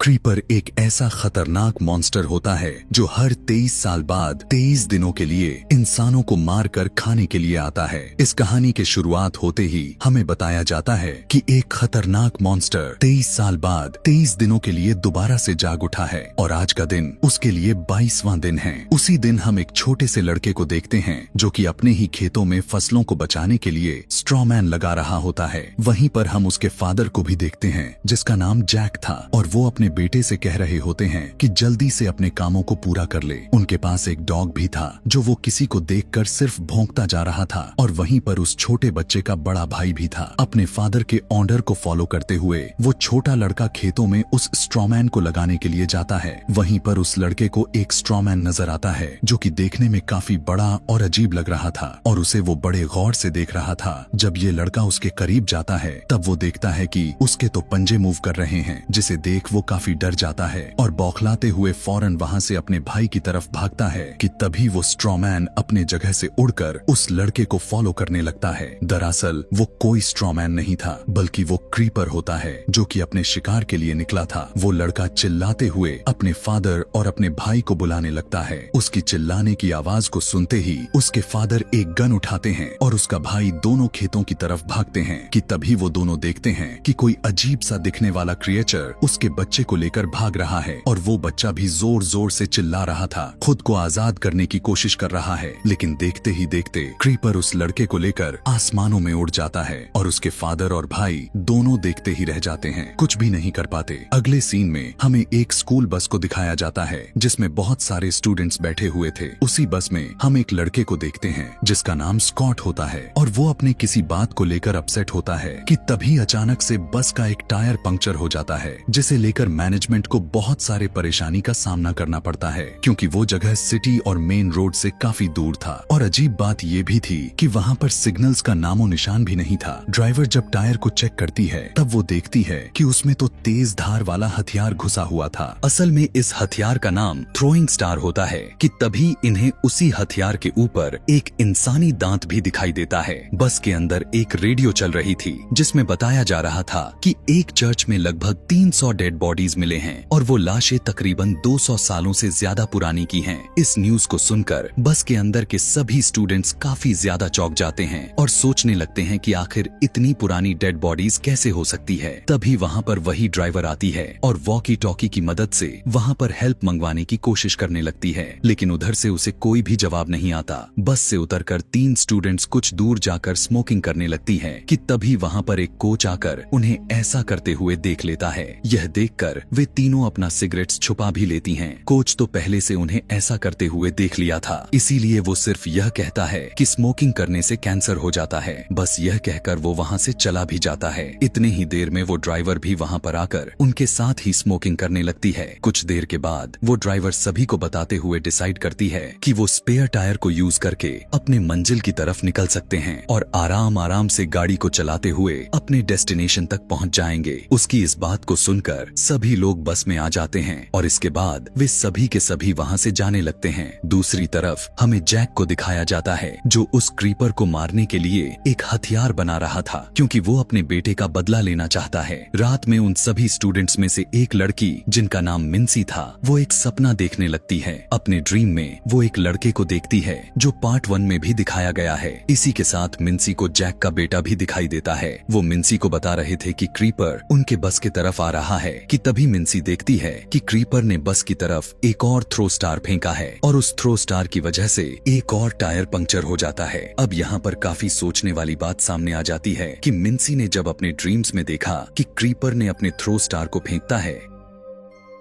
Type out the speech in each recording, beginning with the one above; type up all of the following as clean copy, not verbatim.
Creeper एक ऐसा खतरनाक मॉन्स्टर होता है जो हर 23 साल बाद 23 दिनों के लिए इंसानों को मारकर खाने के लिए आता है। इस कहानी के शुरुआत होते ही हमें बताया जाता है कि एक खतरनाक मॉन्स्टर 23 साल बाद 23 दिनों के लिए दोबारा से जाग उठा है और आज का दिन उसके लिए 22वां दिन है। उसी दिन हम एक छोटे से लड़के को देखते हैं जो कि अपने ही खेतों में फसलों को बचाने के लिए स्ट्रॉमैन लगा रहा होता है। वहीं पर हम उसके फादर को भी देखते हैं जिसका नाम जैक था और वो अपने बेटे से कह रहे होते हैं कि जल्दी से अपने कामों को पूरा कर ले। उनके पास एक डॉग भी था जो वो किसी को देखकर सिर्फ भौंकता जा रहा था और वहीं पर उस छोटे बच्चे का बड़ा भाई भी था। अपने फादर के ऑर्डर को फॉलो करते हुए वो छोटा लड़का खेतों में उस स्ट्रॉमैन को लगाने के लिए जाता है। वहीं पर उस लड़के को एक स्ट्रॉमैन नजर आता है जो कि देखने में काफी बड़ा और अजीब लग रहा था और उसे वो बड़े गौर से देख रहा था। जब ये लड़का उसके करीब जाता है तब वो देखता है कि उसके तो पंजे मूव कर रहे हैं, जिसे देख वो काफी डर जाता है और बौखलाते हुए फौरन वहां से अपने भाई की तरफ भागता है कि तभी वो स्ट्रॉमैन अपने जगह से उड़कर उस लड़के को फॉलो करने लगता है। दरअसल वो कोई स्ट्रॉमैन नहीं था बल्कि वो क्रीपर होता है जो कि अपने शिकार के लिए निकला था। वो लड़का चिल्लाते हुए अपने फादर और अपने भाई को बुलाने लगता है। उसकी चिल्लाने की आवाज को सुनते ही उसके फादर एक गन उठाते हैं और उसका भाई दोनों खेतों की तरफ भागते हैं कि तभी वो दोनों देखते हैं कि कोई अजीब सा दिखने वाला क्रिएचर उसके बच्चे को लेकर भाग रहा है और वो बच्चा भी जोर जोर से चिल्ला रहा था, खुद को आजाद करने की कोशिश कर रहा है। लेकिन देखते ही देखते क्रीपर उस लड़के को लेकर आसमानों में उड़ जाता है और उसके फादर और भाई दोनों देखते ही रह जाते हैं, कुछ भी नहीं कर पाते। अगले सीन में हमें एक स्कूल बस को दिखाया जाता है जिसमें बहुत सारे स्टूडेंट्स बैठे हुए थे। उसी बस में हम एक लड़के को देखते हैं जिसका नाम स्कॉट होता है और वो अपने किसी बात को लेकर अपसेट होता है कि तभी अचानक से बस का एक टायर पंक्चर हो जाता है, जिसे लेकर मैनेजमेंट को बहुत सारे परेशानी का सामना करना पड़ता है क्योंकि वो जगह सिटी और मेन रोड से काफी दूर था। और अजीब बात ये भी थी कि वहाँ पर सिग्नल्स का नामो निशान भी नहीं था। ड्राइवर जब टायर को चेक करती है तब वो देखती है कि उसमें तो तेज धार वाला हथियार घुसा हुआ था। असल में इस हथियार का नाम थ्रोइंग स्टार होता है कि तभी इन्हें उसी हथियार के ऊपर एक इंसानी दांत भी दिखाई देता है। बस के अंदर एक रेडियो चल रही थी जिसमें बताया जा रहा था कि एक चर्च में लगभग 300 डेड बॉडीज मिले हैं और वो लाशें तकरीबन 200 सालों से ज्यादा पुरानी की हैं। इस न्यूज को सुनकर बस के अंदर के सभी स्टूडेंट्स काफी ज्यादा चौंक जाते हैं और सोचने लगते हैं कि आखिर इतनी पुरानी डेड बॉडीज कैसे हो सकती है। तभी वहाँ पर वही ड्राइवर आती है और वॉकी टॉकी की मदद से वहाँ पर हेल्प मंगवाने की कोशिश करने लगती है, लेकिन उधर से उसे कोई भी जवाब नहीं आता। बस से उतरकर 3 स्टूडेंट्स कुछ दूर जाकर स्मोकिंग करने लगती है कि तभी वहाँ पर एक कोच आकर उन्हें ऐसा करते हुए देख लेता है। यह देखकर वे तीनों अपना सिगरेट्स छुपा भी लेती हैं। कोच तो पहले से उन्हें ऐसा करते हुए देख लिया था, इसीलिए वो सिर्फ यह कहता है कि स्मोकिंग करने से कैंसर हो जाता है। बस यह कहकर वो वहाँ से चला भी जाता है। इतने ही देर में वो ड्राइवर भी वहाँ पर आकर उनके साथ ही स्मोकिंग करने लगती है। कुछ देर के बाद वो ड्राइवर सभी को बताते हुए डिसाइड करती है कि वो स्पेयर टायर को यूज करके अपने मंजिल की तरफ निकल सकते हैं और आराम आराम से गाड़ी को चलाते हुए अपने डेस्टिनेशन तक पहुँच जाएंगे। उसकी इस बात को सुनकर सभी लोग बस में आ जाते हैं और इसके बाद वे सभी के सभी वहाँ से जाने लगते हैं। दूसरी तरफ हमें जैक को दिखाया जाता है जो उस क्रीपर को मारने के लिए एक हथियार बना रहा था क्योंकि वो अपने बेटे का बदला लेना चाहता है। रात में उन सभी स्टूडेंट्स में से एक लड़की जिनका नाम मिन्सी था वो एक सपना देखने लगती है। अपने ड्रीम में वो एक लड़के को देखती है जो पार्ट 1 में भी दिखाया गया है। इसी के साथ मिन्सी को जैक का बेटा भी दिखाई देता है। वो मिन्सी को बता रहे थे कि क्रीपर उनके बस की तरफ आ रहा है कि तभी मिन्सी देखती है कि क्रीपर ने बस की तरफ एक और थ्रो स्टार फेंका है और उस थ्रो स्टार की वजह से एक और टायर पंक्चर हो जाता है। अब यहाँ पर काफी सोचने वाली बात सामने आ जाती है कि मिन्सी ने जब अपने ड्रीम्स में देखा कि क्रीपर ने अपने थ्रो स्टार को फेंकता है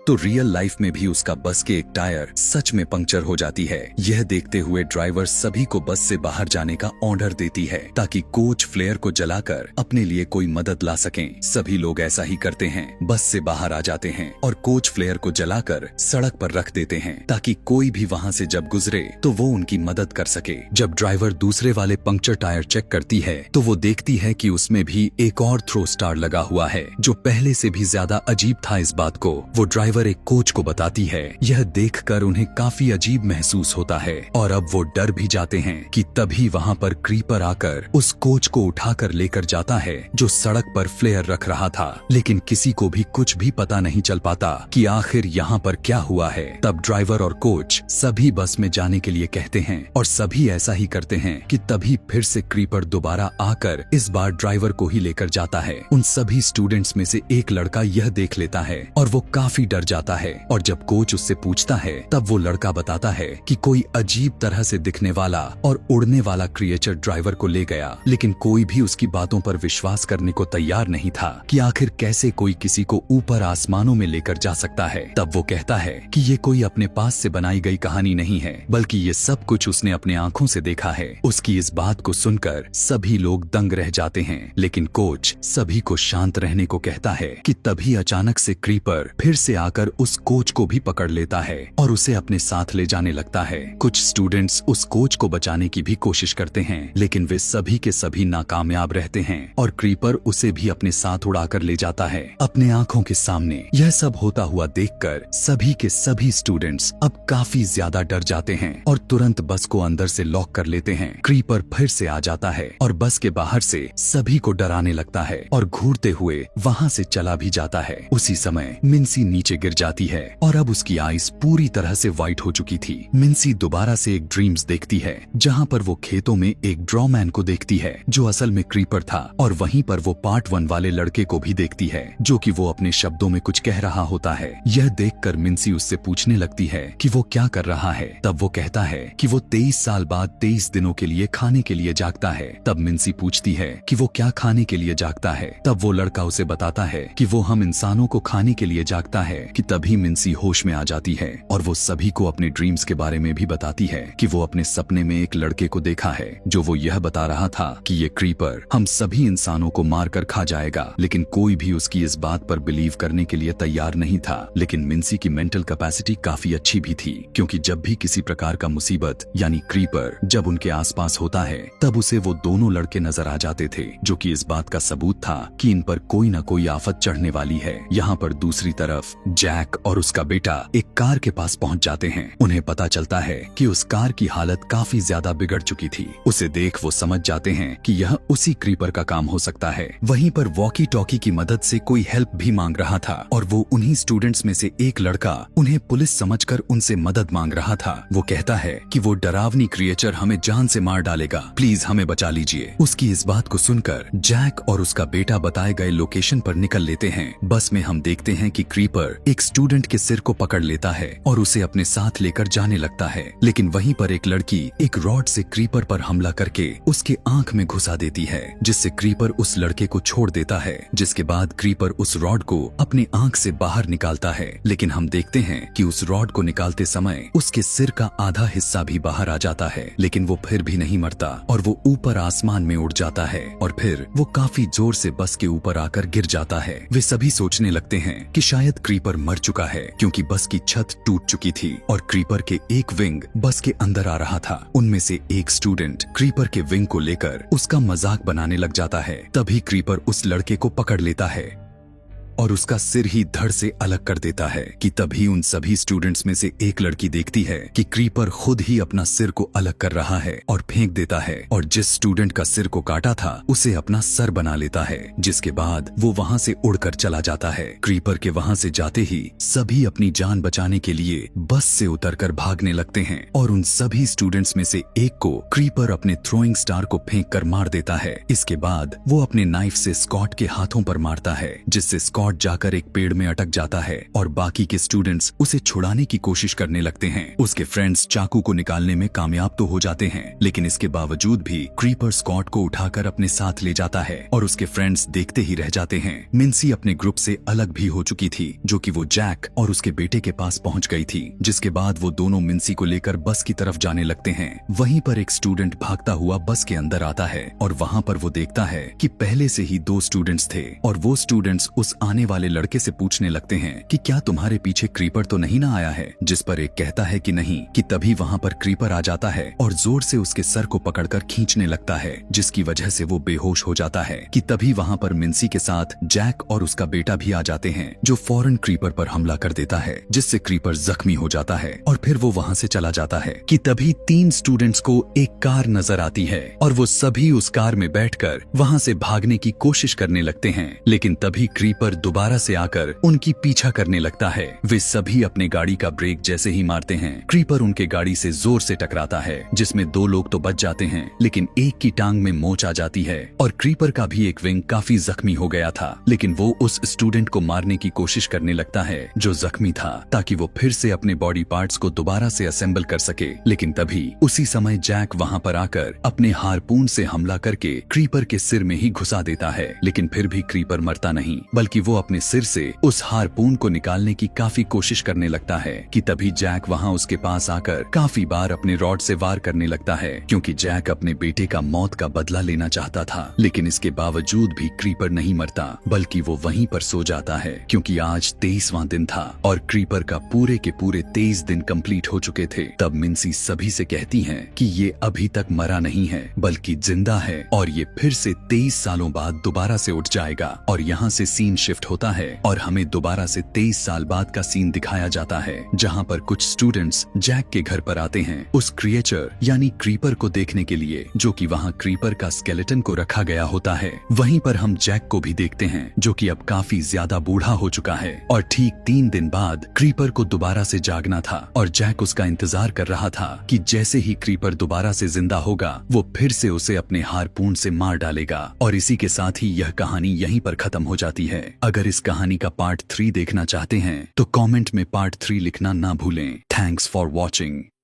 तो रियल लाइफ में भी उसका बस के एक टायर सच में पंक्चर हो जाती है। यह देखते हुए ड्राइवर सभी को बस से बाहर जाने का ऑर्डर देती है ताकि कोच फ्लेयर को जलाकर अपने लिए कोई मदद ला सकें। सभी लोग ऐसा ही करते हैं, बस से बाहर आ जाते हैं और कोच फ्लेयर को जलाकर सड़क पर रख देते हैं ताकि कोई भी वहाँ से जब गुजरे तो वो उनकी मदद कर सके। जब ड्राइवर दूसरे वाले पंक्चर टायर चेक करती है तो वो देखती है कि उसमें भी एक और थ्रो स्टार लगा हुआ है जो पहले से भी ज्यादा अजीब था। इस बात को वो ड्राइवर ड्राइवर एक कोच को बताती है। यह देखकर उन्हें काफी अजीब महसूस होता है और अब वो डर भी जाते हैं कि तभी वहाँ पर क्रीपर आकर उस कोच को उठाकर लेकर जाता है जो सड़क पर फ्लेयर रख रहा था। लेकिन किसी को भी कुछ भी पता नहीं चल पाता कि आखिर यहाँ पर क्या हुआ है। तब ड्राइवर और कोच सभी बस में जाने के लिए कहते हैं और सभी ऐसा ही करते हैं कि तभी फिर से क्रीपर दोबारा आकर इस बार ड्राइवर को ही लेकर जाता है। उन सभी स्टूडेंट्स में से एक लड़का यह देख लेता है और वो काफी डर जाता है और जब कोच उससे पूछता है तब वो लड़का बताता है कि कोई अजीब तरह से दिखने वाला और उड़ने वाला क्रिएचर ड्राइवर को ले गया। लेकिन कोई भी उसकी बातों पर विश्वास करने को तैयार नहीं था कि आखिर कैसे कोई किसी को ऊपर आसमानों में लेकर जा सकता है। तब वो कहता है कि ये कोई अपने पास से बनाई गई कहानी नहीं है, बल्कि ये सब कुछ उसने अपने आंखों से देखा है। उसकी इस बात को सुनकर सभी लोग दंग रह जाते हैं, लेकिन कोच सभी को शांत रहने को कहता है कि तभी अचानक से क्रीपर फिर से आकर उस कोच को भी पकड़ लेता है और उसे अपने साथ ले जाने लगता है। कुछ स्टूडेंट्स उस कोच को बचाने की भी कोशिश करते हैं, लेकिन वे सभी के सभी नाकामयाब रहते हैं और क्रीपर उसे भी अपने साथ उड़ाकर ले जाता है। अपने आंखों के सामने यह सब होता हुआ देखकर सभी के सभी स्टूडेंट्स अब काफी ज्यादा डर जाते हैं और तुरंत बस को अंदर से लॉक कर लेते हैं। क्रीपर फिर से आ जाता है और बस के बाहर से सभी को डराने लगता है और घूरते हुए वहाँ से चला भी जाता है। उसी समय मिन्सी नीचे गिर जाती है और अब उसकी आईज पूरी तरह से व्हाइट हो चुकी थी। मिन्सी दोबारा से एक ड्रीम्स देखती है जहाँ पर वो खेतों में एक ड्रॉमैन को देखती है जो असल में क्रीपर था, और वहीं पर वो पार्ट 1 वाले लड़के को भी देखती है जो कि वो अपने शब्दों में कुछ कह रहा होता है। यह देखकर मिन्सी उससे पूछने लगती है कि वो क्या कर रहा है। तब वो कहता है कि वो 23 साल बाद 23 दिनों के लिए खाने के लिए जागता है। तब मिन्सी पूछती है कि वो क्या खाने के लिए जागता है। तब वो लड़का उसे बताता है कि वो हम इंसानों को खाने के लिए जागता है। कि तभी मिन्सी होश में आ जाती है और वो सभी को अपने ड्रीम्स के बारे में भी बताती है कि वो अपने सपने में एक लड़के को देखा है जो वो यह बता रहा था कि ये क्रीपर हम सभी इंसानों को मारकर खा जाएगा। लेकिन कोई भी उसकी इस बात पर बिलीव करने के लिए तैयार नहीं था। लेकिन मिन्सी की मेंटल कैपेसिटी काफी अच्छी भी थी, क्योंकि जब भी किसी प्रकार का मुसीबत यानी क्रीपर जब उनके आसपास होता है तब उसे वो दोनों लड़के नजर आ जाते थे, जो कि इस बात का सबूत था कि इन पर कोई न कोई आफत चढ़ने वाली है। यहाँ पर दूसरी तरफ जैक और उसका बेटा एक कार के पास पहुंच जाते हैं। उन्हें पता चलता है कि उस कार की हालत काफी ज्यादा बिगड़ चुकी थी। उसे देख वो समझ जाते हैं कि यह उसी क्रीपर का काम हो सकता है। वहीं पर वॉकी टॉकी की मदद से कोई हेल्प भी मांग रहा था और वो उन्हीं स्टूडेंट्स में से एक लड़का उन्हें पुलिस समझकर उनसे मदद मांग रहा था। वो कहता है कि वो डरावनी क्रिएचर हमें जान से मार डालेगा, प्लीज हमें बचा लीजिए। उसकी इस बात को सुनकर जैक और उसका बेटा बताए गए लोकेशन पर निकल लेते हैं। बस में हम देखते हैं कि क्रीपर एक स्टूडेंट के सिर को पकड़ लेता है और उसे अपने साथ लेकर जाने लगता है। लेकिन वहीं पर एक लड़की एक रॉड से क्रीपर पर हमला करके उसके आंख में घुसा देती है, जिससे क्रीपर उस लड़के को छोड़ देता है। जिसके बाद क्रीपर उस रॉड को अपनी आंख से बाहर निकालता है। लेकिन हम देखते हैं कि उस रॉड को निकालते समय उसके सिर का आधा हिस्सा भी बाहर आ जाता है। लेकिन वो फिर भी नहीं मरता और वो ऊपर आसमान में उड़ जाता है और फिर वो काफी जोर से बस के ऊपर आकर गिर जाता है। वे सभी सोचने लगते हैं कि शायद क्रीपर मर चुका है, क्योंकि बस की छत टूट चुकी थी और क्रीपर के एक विंग बस के अंदर आ रहा था। उनमें से एक स्टूडेंट क्रीपर के विंग को लेकर उसका मजाक बनाने लग जाता है। तभी क्रीपर उस लड़के को पकड़ लेता है और उसका सिर ही धड़ से अलग कर देता है। कि तभी उन सभी स्टूडेंट्स में से एक लड़की देखती है कि क्रीपर खुद ही अपना सिर को अलग कर रहा है और फेंक देता है, और जिस स्टूडेंट का सिर को काटा था उसे अपना सर बना लेता है। जिसके बाद वो वहाँ से उड़कर चला जाता है। क्रीपर के वहाँ से जाते ही सभी अपनी जान बचाने के लिए बस से उतरकर भागने लगते हैं और उन सभी स्टूडेंट्स में से एक को क्रीपर अपने थ्रोइंग स्टार को फेंक कर मार देता है। इसके बाद वो अपने नाइफ से स्कॉट के हाथों पर मारता है, जिससे स्कॉट जाकर एक पेड़ में अटक जाता है और बाकी के स्टूडेंट्स उसे छुड़ाने की कोशिश करने लगते हैं। उसके फ्रेंड्स चाकू को निकालने में कामयाब तो हो जाते हैं, लेकिन इसके बावजूद भी क्रीपर स्कॉट को उठाकर अपने साथ ले जाता है और उसके फ्रेंड्स देखते ही रह जाते हैं। मिन्सी अपने ग्रुप से अलग भी हो चुकी थी, जो कि वो जैक और उसके बेटे के पास पहुंच गई थी। जिसके बाद वो दोनों मिन्सी को लेकर बस की तरफ जाने लगते हैं। वहीं पर एक स्टूडेंट भागता हुआ बस के अंदर आता है और वहाँ पर वो देखता है कि पहले से ही 2 स्टूडेंट्स थे और वो स्टूडेंट्स उस आने वाले लड़के से पूछने लगते हैं कि क्या तुम्हारे पीछे क्रीपर तो नहीं ना आया है, जिस पर एक कहता है कि नहीं, कि तभी वहाँ पर क्रीपर आ जाता है और जोर से उसके सर को पकड़कर खींचने लगता है, जिसकी वजह से वो बेहोश हो जाता है। कि तभी वहाँ पर मिन्सी के साथ जैक और उसका बेटा भी आ जाते हैं, जो फौरन क्रीपर पर हमला कर देता है, जिससे क्रीपर जख्मी हो जाता है और फिर वो वहाँ से चला जाता है। कि तभी 3 स्टूडेंट्स को एक कार नजर आती है और वो सभी उस कार में बैठकर वहाँ से भागने की कोशिश करने लगते हैं, लेकिन तभी क्रीपर दोबारा से आकर उनकी पीछा करने लगता है। वे सभी अपने गाड़ी का ब्रेक जैसे ही मारते हैं, क्रीपर उनके गाड़ी से जोर से टकराता है, जिसमें 2 लोग तो बच जाते हैं, लेकिन एक की टांग में मोच आ जाती है और क्रीपर का भी एक विंग काफी जख्मी हो गया था। लेकिन वो उस स्टूडेंट को मारने की कोशिश करने लगता है जो जख्मी था, ताकि वो फिर से अपने बॉडी पार्ट्स को दोबारा से असेंबल कर सके। लेकिन तभी उसी समय जैक वहाँ पर आकर अपने हारपून से हमला करके क्रीपर के सिर में ही घुसा देता है, लेकिन फिर भी क्रीपर मरता नहीं, बल्कि वो अपने सिर से उस हारपून को निकालने की काफी कोशिश करने लगता है। कि तभी जैक वहाँ उसके पास आकर काफी बार अपने रॉड से वार करने लगता है, क्योंकि जैक अपने बेटे का मौत का बदला लेना चाहता था। लेकिन इसके बावजूद भी क्रीपर नहीं मरता, बल्कि वो वहीं पर सो जाता है, क्योंकि आज 23वां दिन था और क्रीपर का पूरे के पूरे 23 दिन कंप्लीट हो चुके थे। तब मिन्सी सभी से कहती है कि ये अभी तक मरा नहीं है, बल्कि जिंदा है और ये फिर से 23 सालों बाद दोबारा से उठ जाएगा। और यहाँ से सीन शिफ्ट होता है और हमें दोबारा से 23 साल बाद का सीन दिखाया जाता है, जहाँ पर कुछ स्टूडेंट्स जैक के घर पर आते हैं उस क्रिएचर यानी क्रीपर को देखने के लिए, जो कि वहाँ क्रीपर का स्केलेटन को रखा गया होता है। वहीं पर हम जैक को भी देखते हैं, जो कि अब काफी ज्यादा बूढ़ा हो चुका है और ठीक 3 दिन बाद क्रीपर को दोबारा से जागना था और जैक उसका इंतजार कर रहा था कि जैसे ही क्रीपर दोबारा से जिंदा होगा वो फिर से उसे अपने हारपून से मार डालेगा। और इसी के साथ ही यह कहानी यहीं पर खत्म हो जाती है। अगर इस कहानी का पार्ट 3 देखना चाहते हैं तो कमेंट में पार्ट 3 लिखना ना भूलें। Thanks for watching.